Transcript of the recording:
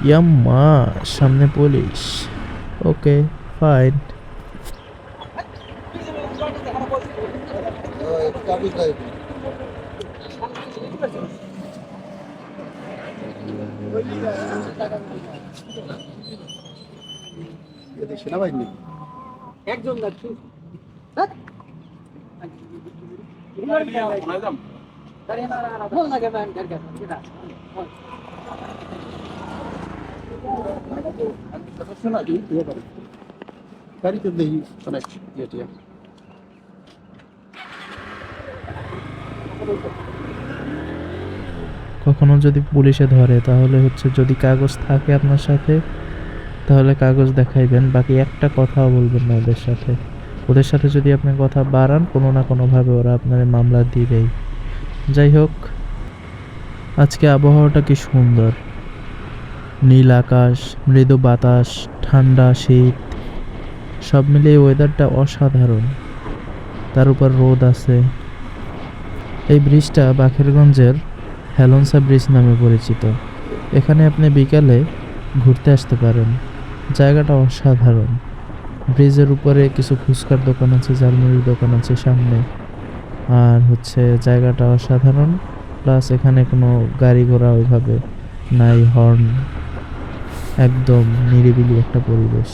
ইয়াম্মা, সামনে পুলিশ। ওকে, ফাইন। সেনাবাহিনী একজন যাচ্ছি গাড়িতে দেখি অনেক ইয়ে কখনো যদি পুলিশে ধরে তাহলে হচ্ছে যদি কাগজ থাকে আপনার সাথে তাহলে কাগজ দেখাইবেন, বাকি একটা কথাও বলবেন না ওদের সাথে। ওদের সাথে যদি আপনি কথা বাড়ান কোনো না কোনোভাবে ওরা আপনার মামলা দিবেই। যাই হোক, আজকে আবহাওয়াটা কি সুন্দর, নীল আকাশ, মৃদু বাতাস, ঠান্ডা শীত, সব মিলিয়ে ওয়েদারটা অসাধারণ। তার উপর রোদ আছে। এই ব্রিজটা বাকেরগঞ্জের হেলনসা ব্রিজ নামে পরিচিত। এখানে আপনি বিকালে ঘুরতে আসতে পারেন। জায়গাটা অসাধারণ। ব্রিজের উপরে কিছু ফুচকার দোকান আছে, ঝালমুড়ির দোকান আছে সামনে। আর হচ্ছে জায়গাটা অসাধারণ, প্লাস এখানে কোনো গাড়ি ঘোড়া ওইভাবে নাই, হর্ন, একদম নিরিবিলি একটা পরিবেশ।